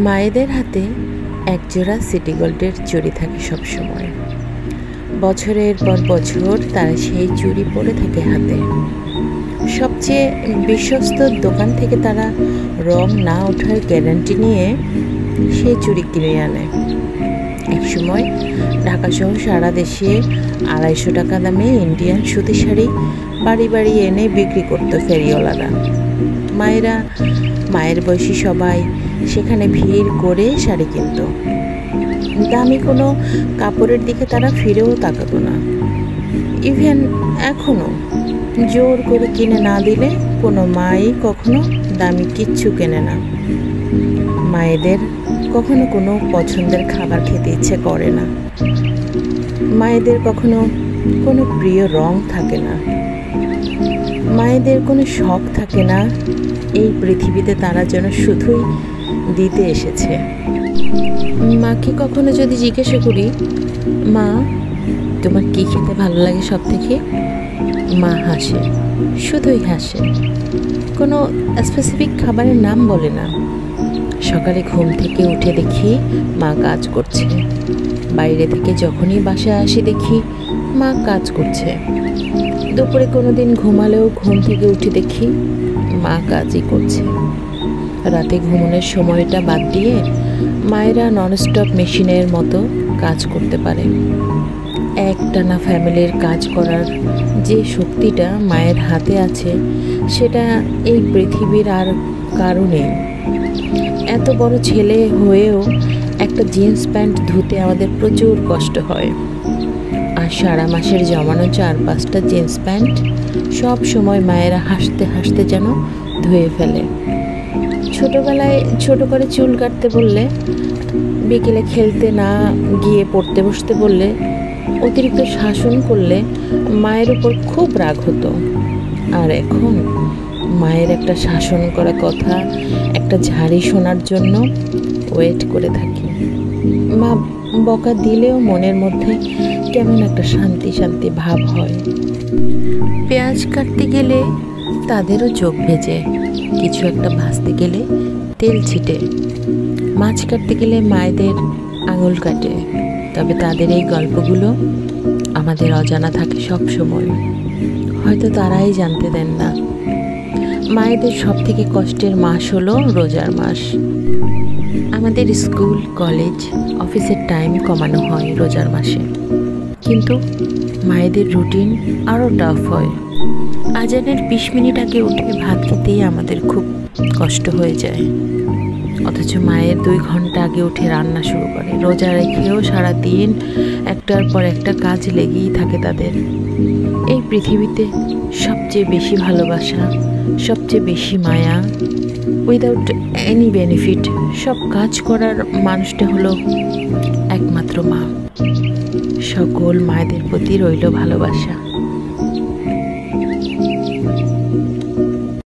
মায়েদের হাতে একজোড়া সিটি গোল্ডের চুড়ি থাকে সবসময়। বছরের পর বছর তারা সেই চুড়ি পরে থাকে হাতে। সবচেয়ে বিশ্বস্ত দোকান থেকে তারা রং না ওঠার গ্যারান্টি নিয়ে সেই চুড়ি কিনে আনে। একসময় ঢাকাসহ সারা দেশে 250 টাকা দামে ইন্ডিয়ান সুতি শাড়ি বাড়ি বাড়ি এনে বিক্রি করত ফেরিওয়ালারা। মায়ের বয়সী সবাই সেখানে ভিড় করে শাড়ি কিনত। দামি কোনো কাপড়ের দিকে তারা ফিরেও তাকাতো না। ইভেন এখনও জোর করে কিনে না দিলে কোনো মাই কখনো দামি কিচ্ছু কেনে না। মায়েদের কখনো কোনো পছন্দের খাবার খেতে ইচ্ছে করে না। মায়েদের কখনো কোনো প্রিয় রং থাকে না। মায়েদের কোনো শখ থাকে না। এই পৃথিবীতে তারা যেন শুধুই দিতে এসেছে। মাকে কখনো যদি জিজ্ঞাসা করি, মা তোমার কী খেতে ভালো লাগে সব থেকে, মা হাসে, শুধুই হাসে, কোনো স্পেসিফিক খাবারের নাম বলে না। সকালে ঘুম থেকে উঠে দেখি মা কাজ করছে। বাইরে থেকে যখনই বাসায় আসি দেখি মা কাজ করছে। দুপুরে কোনো দিন ঘুমালেও ঘুম থেকে উঠে দেখি মা কাজই করছে। রাতে ঘুমানোর সময়টা বাদ দিয়ে মায়েরা ননস্টপ মেশিনের মতো কাজ করতে পারে। একটানা ফ্যামিলির কাজ করার যে শক্তিটা মায়ের হাতে আছে সেটা এই পৃথিবীর আর কারো নেই। এত বড় ছেলে হয়েও একটা জিন্স প্যান্ট ধুতে আমাদের প্রচুর কষ্ট হয়। আর সারা মাসের জমানো 4-5টা জিন্স প্যান্ট সব সময় মায়েরা হাসতে হাসতে যেন ধুয়ে ফেলে। ছোটোবেলায় ছোট করে চুল কাটতে বললে, বিকেলে খেলতে না গিয়ে পড়তে বসতে বললে, অতিরিক্ত শাসন করলে মায়ের উপর খুব রাগ হতো। আর এখন মায়ের একটা শাসন করা কথা, একটা ঝাড়ি শোনার জন্য ওয়েট করে থাকি। মা বকা দিলেও মনের মধ্যে কেমন একটা শান্তি শান্তি ভাব হয়। পেঁয়াজ কাটতে গেলে তাদেরও চোখ ভেজে, কিছু একটা ভাজতে গেলে তেল ছিটে, মাছ কাটতে গেলে মায়েদের আঙুল কাটে। তবে তাদের এই গল্পগুলো আমাদের অজানা থাকে সব সময়। হয়তো তারাই জানতে দেন না। মায়েদের সব থেকে কষ্টের মাস হলো রোজার মাস। আমাদের স্কুল, কলেজ, অফিসের টাইম কমানো হয় রোজার মাসে, কিন্তু মায়েদের রুটিন আরও টাফ হয়। আজানের 20 মিনিট আগে উঠে ভাত খেতেই আমাদের খুব কষ্ট হয়ে যায়, অথচ মায়ের 2 ঘন্টা আগে উঠে রান্না শুরু করে। রোজা রেখেও সারাদিন একটার পর একটা কাজ লেগেই থাকে তাদের। এই পৃথিবীতে সবচেয়ে বেশি ভালোবাসা, সবচেয়ে বেশি মায়া, উইদাউট এনি বেনিফিট সব কাজ করার মানুষটা হলো একমাত্র মা। সকল মায়েদের প্রতি রইল ভালোবাসা।